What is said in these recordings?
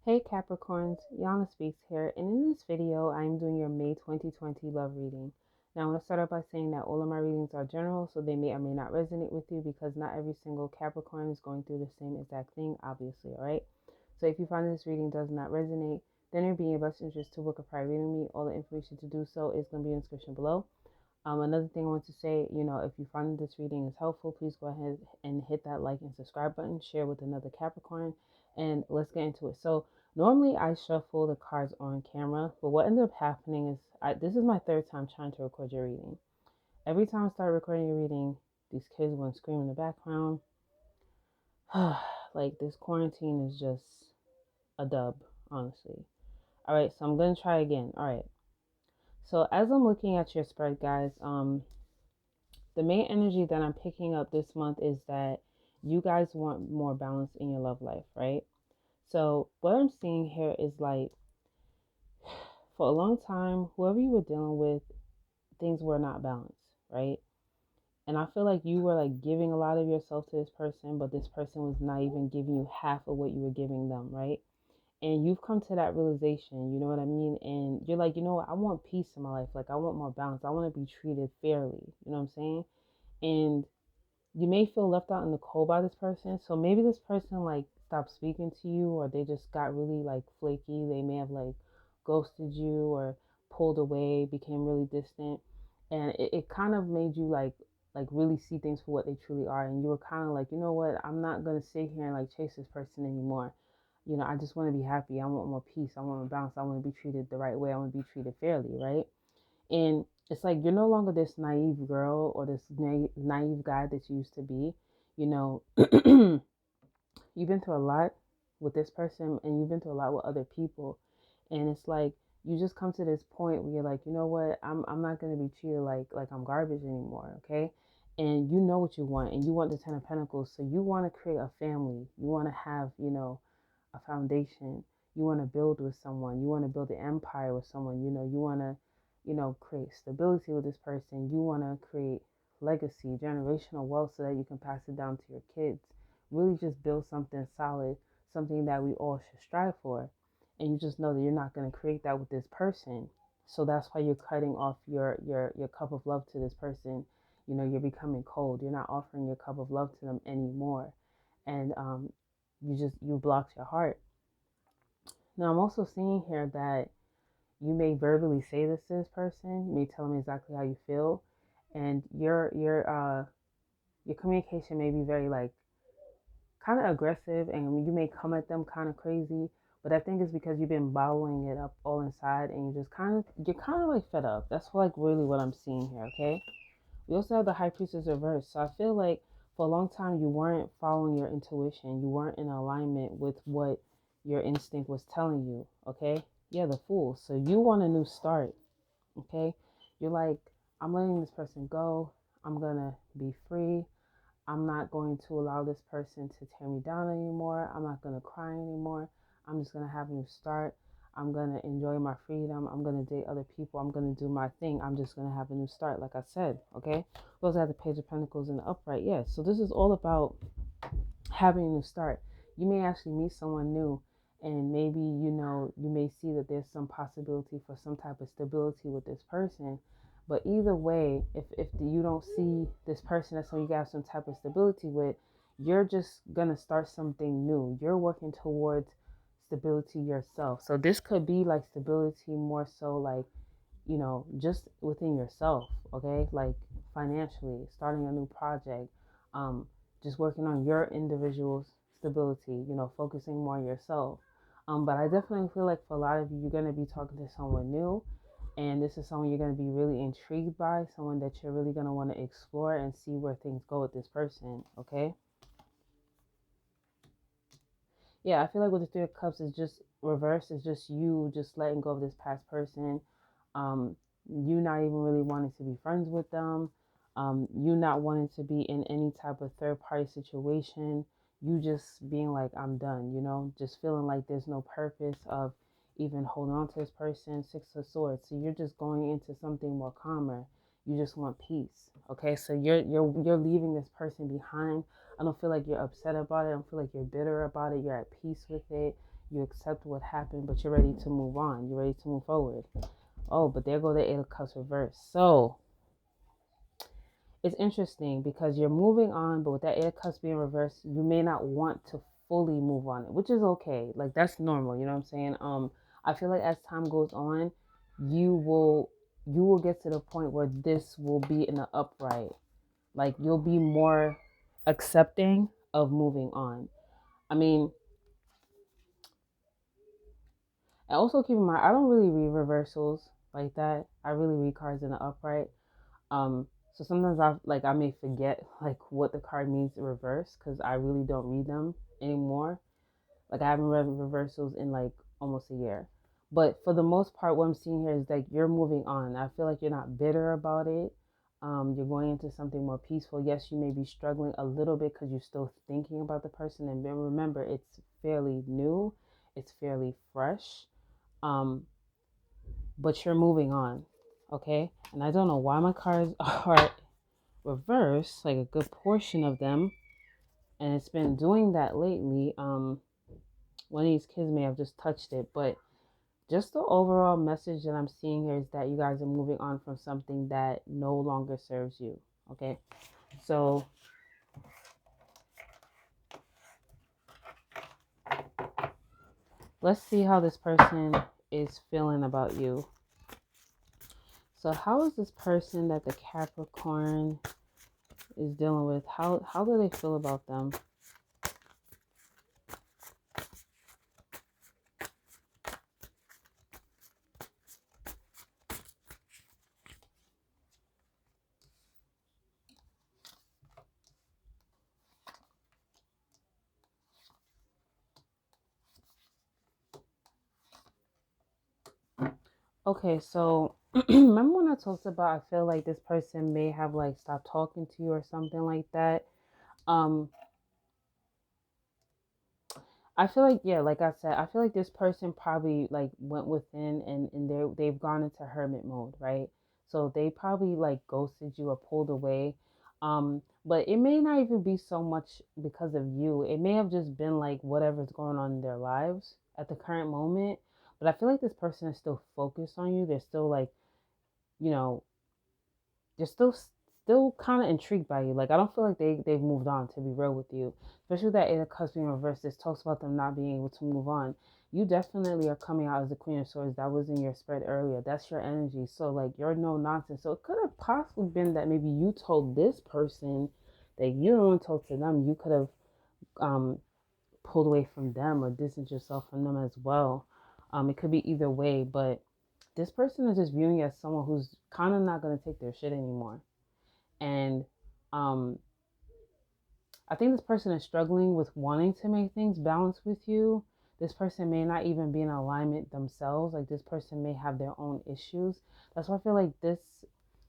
Hey Capricorns, Yana Speaks here, and in this video, I'm doing your May 2020 love reading. Now, I want to start out by saying that all of my readings are general, so they may or may not resonate with you because not every single Capricorn is going through the same exact thing, obviously, alright? So if you find this reading does not resonate, then you're being your best interest to book a private reading with me. All the information to do so is going to be in the description below. Another thing I want to say, if you find this reading is helpful, please go ahead and hit that like and subscribe button, share with another Capricorn, and let's get into it. So normally I shuffle the cards on camera, but what ended up happening is this is my third time trying to record your reading. Every time I start recording your reading, these kids want to scream in the background. Like this quarantine is just a dub, honestly. All right, so I'm gonna try again. All right. So as I'm looking at your spread, guys, the main energy that I'm picking up this month is that you guys want more balance in your love life, right? So what I'm seeing here is like for a long time, whoever you were dealing with, things were not balanced, right? And I feel like you were like giving a lot of yourself to this person, but this person was not even giving you half of what you were giving them, right? And you've come to that realization, you know what I mean? And you're like, you know what? I want peace in my life. Like, I want more balance. I want to be treated fairly. You know what I'm saying? And you may feel left out in the cold by this person. So maybe this person like stopped speaking to you, or they just got really like flaky. They may have like ghosted you or pulled away, became really distant. And it kind of made you like really see things for what they truly are. And you were kind of like, you know what, I'm not gonna sit here and like chase this person anymore. I just want to be happy. I want more peace. I want more balance. I want to be treated the right way. I want to be treated fairly, right? And it's like you're no longer this naive girl or this naive guy that you used to be. You know, you've been through a lot with this person and you've been through a lot with other people. And it's like you just come to this point where you're like, you know what, I'm not gonna be treated like I'm garbage anymore, okay? And you know what you want, and you want the Ten of Pentacles, so you want to create a family. You want to have, a foundation. You want to build with someone. You want to build an empire with someone. You want to, create stability with this person. You want to create legacy, generational wealth so that you can pass it down to your kids. Really just build something solid, something that we all should strive for. And you just know that you're not going to create that with this person. So that's why you're cutting off your cup of love to this person. You're becoming cold. You're not offering your cup of love to them anymore. And you blocked your heart. Now I'm also seeing here that you may verbally say this to this person. You may tell them exactly how you feel, and your communication may be very like kind of aggressive, and you may come at them kind of crazy. But I think it's because you've been bottling it up all inside, and you're kind of like fed up. That's like really what I'm seeing here. Okay. We also have the High Priestess reverse. So I feel like for a long time you weren't following your intuition. You weren't in alignment with what your instinct was telling you. Okay. Yeah, the Fool. So you want a new start. Okay. You're like, I'm letting this person go. I'm gonna be free. I'm not going to allow this person to tear me down anymore. I'm not going to cry anymore. I'm just going to have a new start. I'm going to enjoy my freedom. I'm going to date other people. I'm going to do my thing. I'm just going to have a new start, like I said. Okay. We also have the Page of Pentacles in the upright. Yes. So this is all about having a new start. You may actually meet someone new, and maybe, you may see that there's some possibility for some type of stability with this person. But either way, if you don't see this person that's who you got some type of stability with, you're just going to start something new. You're working towards stability yourself. So this could be like stability more so like, just within yourself, okay? Like financially, starting a new project, um, just working on your individual stability, focusing more on yourself. But I definitely feel like for a lot of you, you're going to be talking to someone new, and this is someone you're going to be really intrigued by, someone that you're really going to want to explore and see where things go with this person, okay? Yeah, I feel like with the Three of Cups, it's just reverse. It's just you just letting go of this past person. You not even really wanting to be friends with them. You not wanting to be in any type of third party situation. You just being like, I'm done, just feeling like there's no purpose of even holding on to this person. Six of Swords. So you're just going into something more calmer. You just want peace. Okay, so you're leaving this person behind. I don't feel like you're upset about it. I don't feel like you're bitter about it. You're at peace with it. You accept what happened, but you're ready to move on. You're ready to move forward. Oh, but there go the Eight of Cups reverse. So it's interesting because you're moving on, but with that Eight of Cups being reversed, you may not want to fully move on it, which is okay. Like that's normal, you know what I'm saying? I feel like as time goes on, you will get to the point where this will be in the upright. Like you'll be more accepting of moving on. I mean, and also keep in mind, I don't really read reversals like that. I really read cards in the upright. So sometimes I may forget like what the card means in reverse because I really don't read them anymore. Like I haven't read reversals in like almost a year. But for the most part, what I'm seeing here is like you're moving on. I feel like you're not bitter about it. You're going into something more peaceful. Yes, you may be struggling a little bit because you're still thinking about the person. And remember, it's fairly new. It's fairly fresh. Um, but you're moving on. Okay? And I don't know why my cards are reversed, like a good portion of them. And it's been doing that lately. One of these kids may have just touched it, but just the overall message that I'm seeing here is that you guys are moving on from something that no longer serves you. Okay, so let's see how this person is feeling about you. So how is this person that the Capricorn is dealing with, how do they feel about them? Okay, so remember when I talked about I feel like this person may have like stopped talking to you or something like that? Um, I feel like yeah, like I said, I feel like this person probably like went within and they've gone into hermit mode, right? So they probably like ghosted you or pulled away. But it may not even be so much because of you. It may have just been like whatever's going on in their lives at the current moment. But I feel like this person is still focused on you. They're still like, you know, they're still kind of intrigued by you. Like I don't feel like they've moved on, to be real with you. Especially with that Eight of Cups being reversed, this talks about them not being able to move on. You definitely are coming out as the Queen of Swords. That was in your spread earlier. That's your energy. So like you're no nonsense. So it could have possibly been that maybe you told this person that you don't talk to them. You could have um pulled away from them or distanced yourself from them as well. It could be either way, but this person is just viewing you as someone who's kind of not going to take their shit anymore. And um, I think this person is struggling with wanting to make things balance with you. This person may not even be in alignment themselves. Like this person may have their own issues. That's why I feel like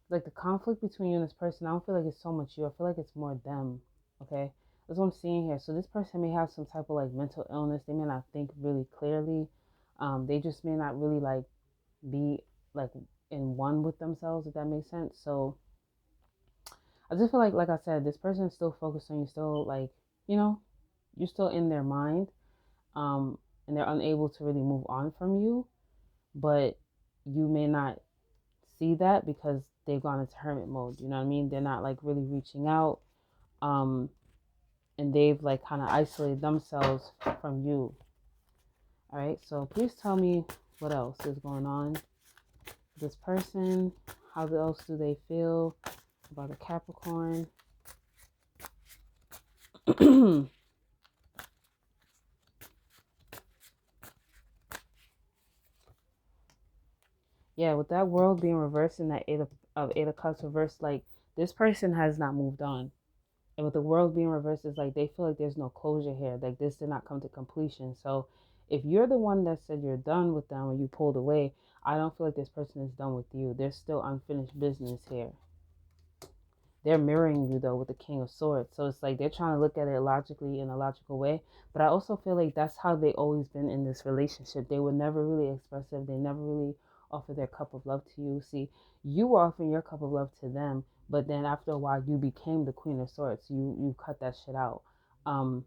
like the conflict between you and this person, I don't feel like it's so much you. I feel like it's more them. Okay. That's what I'm seeing here. So this person may have some type of like mental illness. They may not think really clearly. They just may not really like be like in one with themselves, if that makes sense. So I just feel like I said, this person is still focused on you, still like, you know, you're still in their mind, um, and they're unable to really move on from you, but you may not see that because they've gone into hermit mode. You know what I mean? They're not like really reaching out, um, and they've like kind of isolated themselves from you. All right, so please tell me what else is going on with this person. How else do they feel about a Capricorn? Yeah, with that world being reversed and that Eight of Cups reversed, like this person has not moved on. And with the world being reversed, it's like they feel like there's no closure here. Like this did not come to completion. So if you're the one that said you're done with them or you pulled away, I don't feel like this person is done with you. There's still unfinished business here. They're mirroring you though with the King of Swords. So it's like they're trying to look at it logically in a logical way. But I also feel like that's how they always been in this relationship. They were never really expressive. They never really offer their cup of love to you. See, you were offering your cup of love to them, but then after a while you became the Queen of Swords. You cut that shit out. Um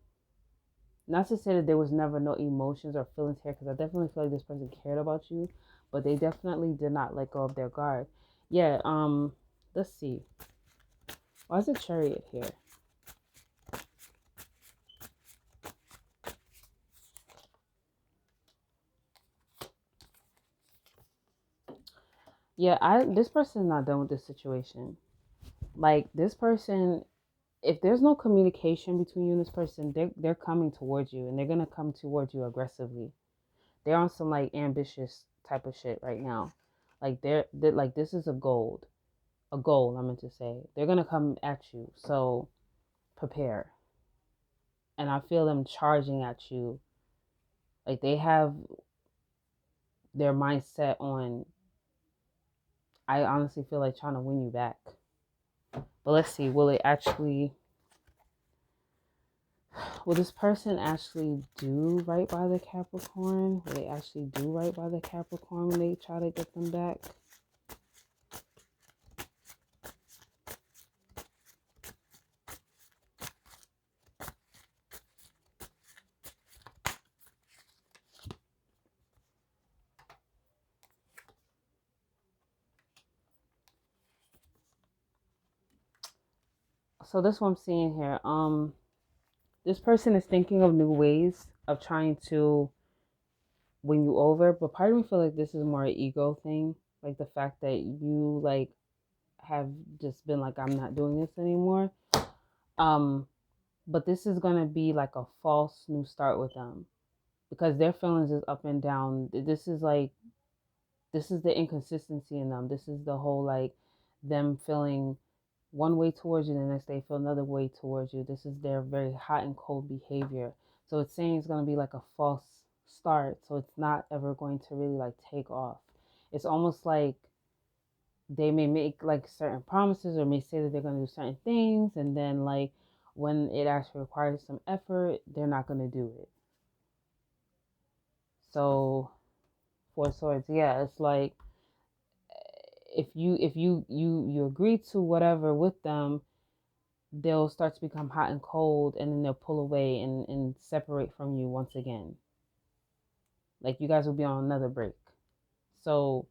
Not to say that there was never no emotions or feelings here, because I definitely feel like this person cared about you, but they definitely did not let go of their guard. Yeah, let's see. Why is the Chariot here? Yeah, this person is not done with this situation. Like, this person, if there's no communication between you and this person, they're coming towards you, and they're gonna come towards you aggressively. They're on some like ambitious type of shit right now. Like they're like, this is a goal. I meant to say they're gonna come at you, so prepare. And I feel them charging at you. Like, they have their mindset on. I honestly feel like trying to win you back. But let's see, will this person actually do right by the Capricorn? Will they actually do right by the Capricorn when they try to get them back? So this what I'm seeing here. This person is thinking of new ways of trying to win you over, but part of me feel like this is more an ego thing. Like, the fact that you like have just been like, I'm not doing this anymore. Um, but this is gonna be like a false new start with them, because their feelings is up and down. This is the inconsistency in them. This is the whole like them feeling one way towards you, the next day feel another way towards you. This is their very hot and cold behavior. So it's saying it's going to be like a false start. So it's not ever going to really like take off. It's almost like they may make like certain promises, or may say that they're going to do certain things, and then like when it actually requires some effort, they're not going to do it. So, Four of Swords, yeah, it's like, if you agree to whatever with them, they'll start to become hot and cold, and then they'll pull away and separate from you once again. Like, you guys will be on another break. So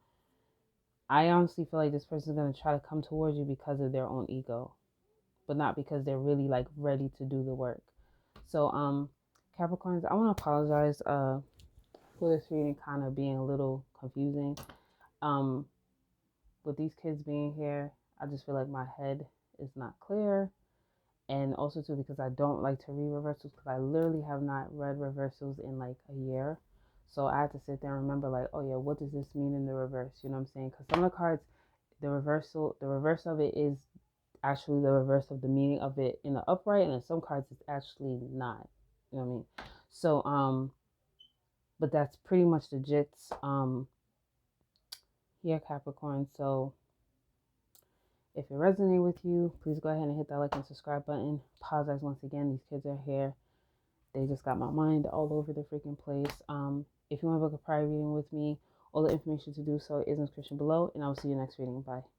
I honestly feel like this person is going to try to come towards you because of their own ego, but not because they're really like ready to do the work. So Capricorns, I want to apologize for this reading kind of being a little confusing. Um with these kids being here, I just feel like my head is not clear. And also too, because I don't like to read reversals, because I literally have not read reversals in like a year. So I had to sit there and remember, like, oh yeah, what does this mean in the reverse? You know what I'm saying? Because some of the cards, the reverse of it is actually the reverse of the meaning of it in the upright, and in some cards it's actually not. You know what I mean? So but that's pretty much the jits here, Capricorn. So if it resonated with you, please go ahead and hit that like and subscribe button. Apologize once again, these kids are here. They just got my mind all over the freaking place. If you want to book a private reading with me, all the information to do so is in the description below, and I will see you next reading. Bye.